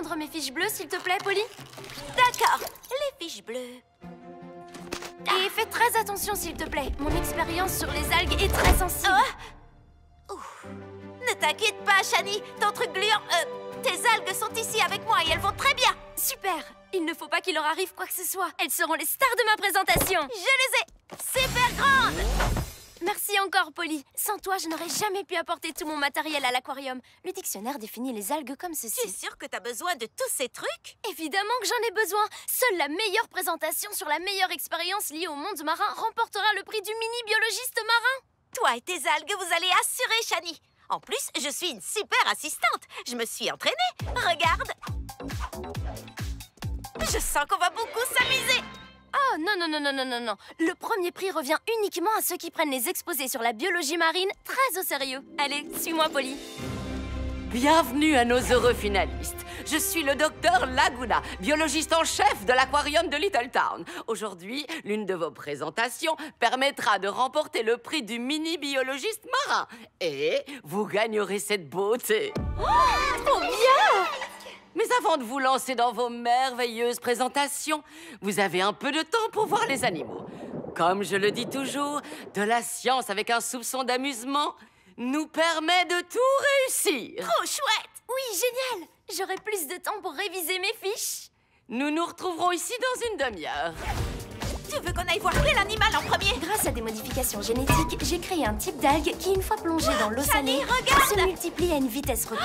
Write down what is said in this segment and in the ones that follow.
prendre mes fiches bleues, s'il te plaît, Polly? D'accord, les fiches bleues. Et fais très attention, s'il te plaît. Mon expérience sur les algues est très sensible. Ouf. Ne t'inquiète pas, Shani. Ton truc gluant... tes algues sont ici avec moi et elles vont très bien. Super. Il ne faut pas qu'il leur arrive quoi que ce soit. Elles seront les stars de ma présentation. Je les ai super grandes. Merci encore, Polly. Sans toi, je n'aurais jamais pu apporter tout mon matériel à l'aquarium. Le dictionnaire définit les algues comme ceci. Tu es sûre que t'as besoin de tous ces trucs? Évidemment que j'en ai besoin. Seule la meilleure présentation sur la meilleure expérience liée au monde marin remportera le prix du mini-biologiste marin. Toi et tes algues, vous allez assurer, Shani. En plus, je suis une super assistante. Je me suis entraînée. Regarde. Je sens qu'on va beaucoup s'amuser. Oh, non, non, non, non, non, non, non. Le premier prix revient uniquement à ceux qui prennent les exposés sur la biologie marine très au sérieux. Allez, suis-moi, Polly. Bienvenue à nos heureux finalistes. Je suis le docteur Laguna, biologiste en chef de l'aquarium de Little Town. Aujourd'hui, l'une de vos présentations permettra de remporter le prix du mini-biologiste marin. Et vous gagnerez cette beauté. Oh, trop bien! Mais avant de vous lancer dans vos merveilleuses présentations, vous avez un peu de temps pour voir les animaux. Comme je le dis toujours, de la science avec un soupçon d'amusement nous permet de tout réussir. Trop chouette! Oui, génial! J'aurai plus de temps pour réviser mes fiches. Nous nous retrouverons ici dans une demi-heure. Tu veux qu'on aille voir quel animal en premier? Grâce à des modifications génétiques, j'ai créé un type d'algue qui, une fois plongé dans l'eau salée, regarde! se multiplie à une vitesse record.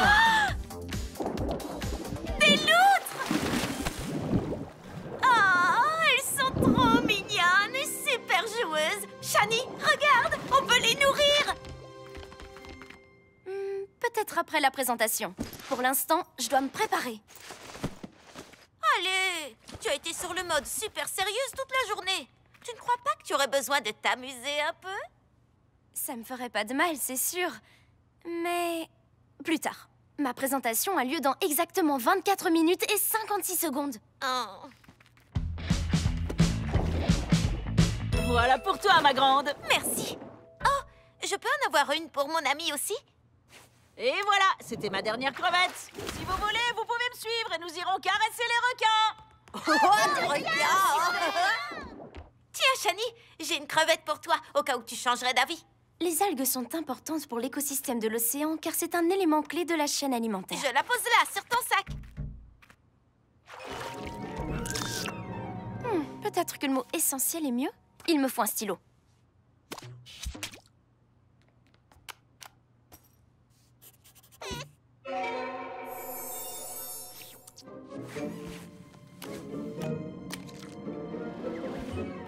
Des loutres! Oh, elles sont trop mignonnes et super joueuses. Shani, regarde, on peut les nourrir. Peut-être après la présentation. Pour l'instant, je dois me préparer. Allez, tu as été sur le mode super sérieuse toute la journée. Tu ne crois pas que tu aurais besoin de t'amuser un peu? Ça me ferait pas de mal, c'est sûr. Mais plus tard. Ma présentation a lieu dans exactement 24 minutes et 56 secondes. Oh. Voilà pour toi, ma grande. Merci. Oh, je peux en avoir une pour mon ami aussi? Et voilà, c'était ma dernière crevette. Si vous voulez, vous pouvez me suivre et nous irons caresser les requins. Oh, des requins! Tiens, Shani, j'ai une crevette pour toi, au cas où tu changerais d'avis. Les algues sont importantes pour l'écosystème de l'océan car c'est un élément clé de la chaîne alimentaire. Je la pose là, sur ton sac. Peut-être que le mot essentiel est mieux. Il me faut un stylo.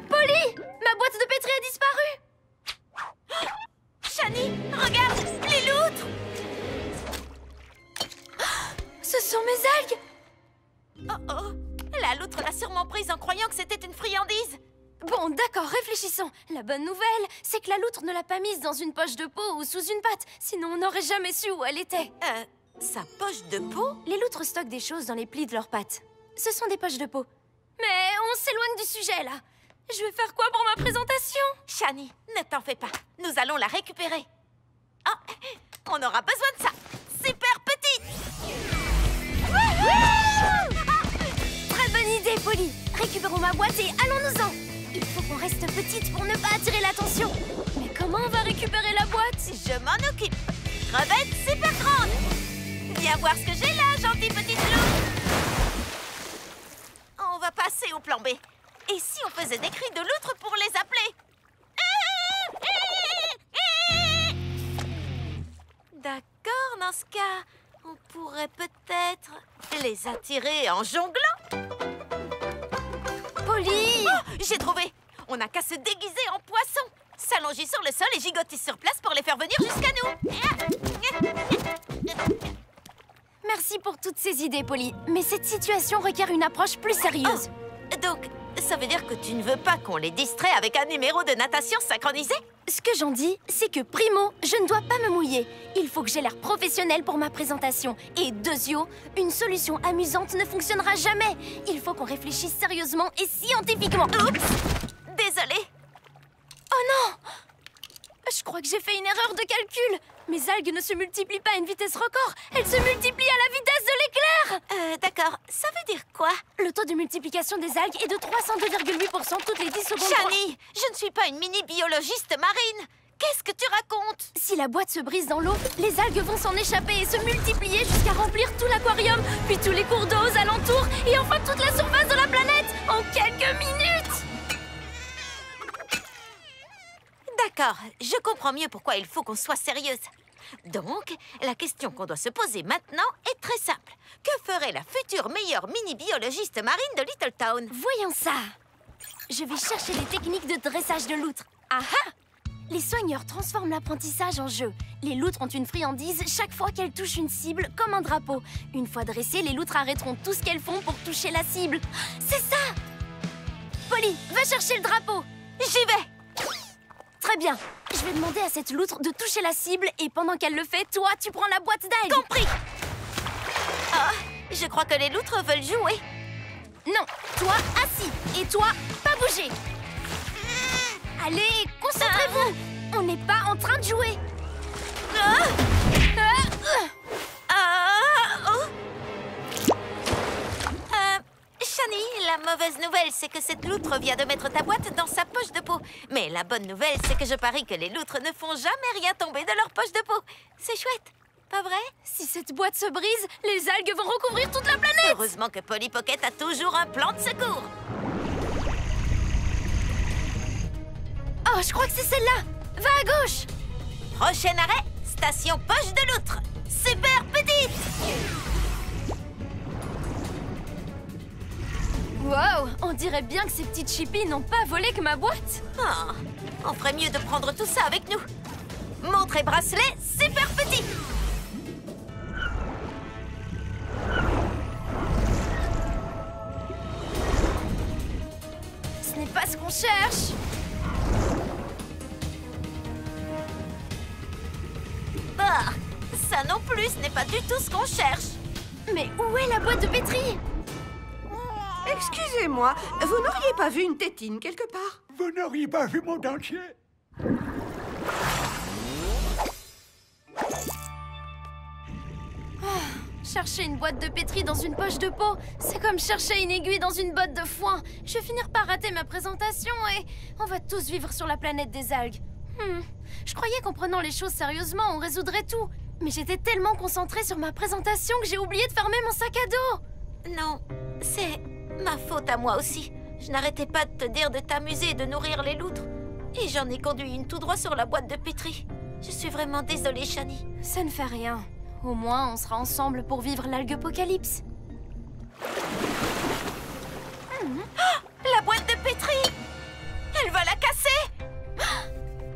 Polly! Ma boîte de pétri a disparu! Shani, regarde, les loutres! Ce sont mes algues! Oh oh, la loutre l'a sûrement prise en croyant que c'était une friandise. Bon, d'accord, réfléchissons. La bonne nouvelle, c'est que la loutre ne l'a pas mise dans une poche de peau ou sous une patte. Sinon, on n'aurait jamais su où elle était. Sa poche de peau? Les loutres stockent des choses dans les plis de leurs pattes. Ce sont des poches de peau. Mais on s'éloigne du sujet, là. Je vais faire quoi pour ma présentation? Shani, ne t'en fais pas. Nous allons la récupérer. Oh, on aura besoin de ça. Super petite! Très bonne idée, Polly. Récupérons ma boîte et allons-nous-en. Il faut qu'on reste petite pour ne pas attirer l'attention. Mais comment on va récupérer la boîte? Je m'en occupe. Crevette super grande. Viens voir ce que j'ai là, gentille petite loutre. On va passer au plan B. Et si on faisait des cris de loutre pour les appeler? D'accord, dans ce cas, on pourrait peut-être les attirer en jonglant. Polly! Oh, j'ai trouvé! On n'a qu'à se déguiser en poisson, s'allonger sur le sol et gigoter sur place pour les faire venir jusqu'à nous. Merci pour toutes ces idées, Polly. Mais cette situation requiert une approche plus sérieuse. Oh, donc, ça veut dire que tu ne veux pas qu'on les distrait avec un numéro de natation synchronisé? Ce que j'en dis, c'est que primo, je ne dois pas me mouiller. Il faut que j'ai l'air professionnel pour ma présentation. Et deuxio, une solution amusante ne fonctionnera jamais. Il faut qu'on réfléchisse sérieusement et scientifiquement. Oups! Désolée. Oh non! Je crois que j'ai fait une erreur de calcul. Mes algues ne se multiplient pas à une vitesse record. Elles se multiplient à la vitesse de l'éclair. D'accord. Ça veut dire quoi? Le taux de multiplication des algues est de 302,8% toutes les 10 secondes. Shani, je ne suis pas une mini-biologiste marine. Qu'est-ce que tu racontes? Si la boîte se brise dans l'eau, les algues vont s'en échapper et se multiplier jusqu'à remplir tout l'aquarium, puis tous les cours d'eau aux alentours, et enfin toute la surface de la planète en quelques minutes. D'accord, je comprends mieux pourquoi il faut qu'on soit sérieuse. Donc, la question qu'on doit se poser maintenant est très simple. Que ferait la future meilleure mini-biologiste marine de Littletown? Voyons ça. Je vais chercher des techniques de dressage de loutres. Ah ah! Les soigneurs transforment l'apprentissage en jeu. Les loutres ont une friandise chaque fois qu'elles touchent une cible, comme un drapeau. Une fois dressées, les loutres arrêteront tout ce qu'elles font pour toucher la cible. C'est ça! Polly, va chercher le drapeau. J'y vais! Très bien. Je vais demander à cette loutre de toucher la cible et pendant qu'elle le fait, toi, tu prends la boîte d'algues. Compris! Ah, je crois que les loutres veulent jouer. Non, toi, assis. Et toi, pas bouger. Allez, concentrez-vous. On n'est pas en train de jouer. Shani, la mauvaise nouvelle, c'est que cette loutre vient de mettre ta boîte dans sa poche de peau. Mais la bonne nouvelle, c'est que je parie que les loutres ne font jamais rien tomber de leur poche de peau. C'est chouette, pas vrai? Si cette boîte se brise, les algues vont recouvrir toute la planète. Heureusement que Polly Pocket a toujours un plan de secours. Oh, je crois que c'est celle-là. Va à gauche. Prochain arrêt, station poche de loutre. Super petite. Wow, on dirait bien que ces petites chippies n'ont pas volé que ma boîte. Ah, on ferait mieux de prendre tout ça avec nous. Montre et bracelet, super petit. Ce n'est pas ce qu'on cherche. Ah, ça non plus, ce n'est pas du tout ce qu'on cherche. Mais où est la boîte de pétri? Excusez-moi, vous n'auriez pas vu une tétine quelque part? Vous n'auriez pas vu mon dentier? Chercher une boîte de pétri dans une poche de peau, c'est comme chercher une aiguille dans une botte de foin. Je vais finir par rater ma présentation et on va tous vivre sur la planète des algues. Je croyais qu'en prenant les choses sérieusement, on résoudrait tout. Mais j'étais tellement concentrée sur ma présentation que j'ai oublié de fermer mon sac à dos. Non, c'est ma faute à moi aussi. Je n'arrêtais pas de te dire de t'amuser et de nourrir les loutres. Et j'en ai conduit une tout droit sur la boîte de pétri. Je suis vraiment désolée, Shani. Ça ne fait rien. Au moins, on sera ensemble pour vivre l'algue-apocalypse. La boîte de pétri! Elle va la casser!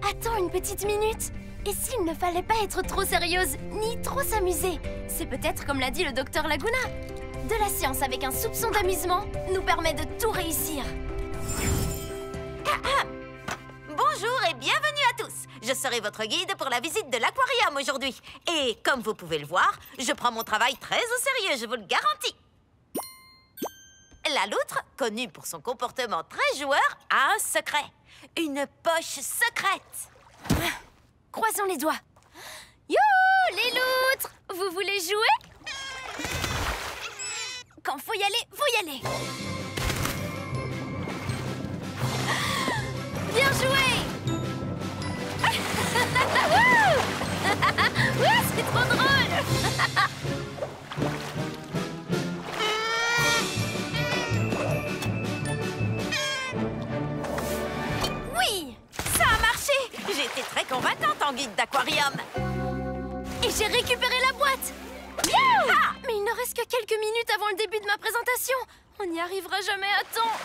Attends une petite minute. Et s'il ne fallait pas être trop sérieuse, ni trop s'amuser? C'est peut-être comme l'a dit le docteur Laguna. De la science avec un soupçon d'amusement nous permet de tout réussir. Bonjour et bienvenue à tous. Je serai votre guide pour la visite de l'aquarium aujourd'hui. Et comme vous pouvez le voir, je prends mon travail très au sérieux, je vous le garantis. La loutre, connue pour son comportement très joueur, a un secret. Une poche secrète. Croisons les doigts. Yo, les loutres! Vous voulez jouer? Quand faut y aller, faut y aller. Bien joué! C'est trop drôle! Oui! Ça a marché! J'ai été très convaincante en guide d'aquarium. Et j'ai récupéré la boîte! Mais il ne reste que quelques minutes avant le début de ma présentation. On n'y arrivera jamais à temps.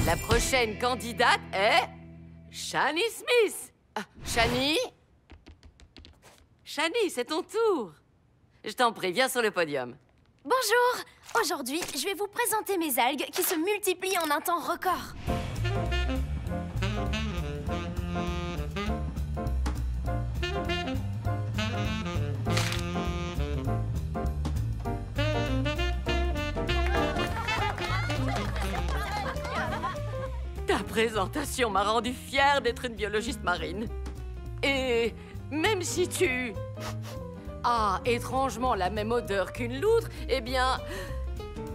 La prochaine candidate est Shani Smith. Shani? Shani, c'est ton tour. Je t'en prie, viens sur le podium. Bonjour! Aujourd'hui, je vais vous présenter mes algues qui se multiplient en un temps record. présentation m'a rendu fière d'être une biologiste marine. Et même si tu as étrangement la même odeur qu'une loutre, eh bien,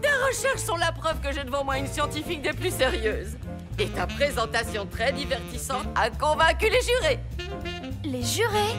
tes recherches sont la preuve que j'ai devant moi une scientifique des plus sérieuses. Et ta présentation très divertissante a convaincu les jurés. Les jurés?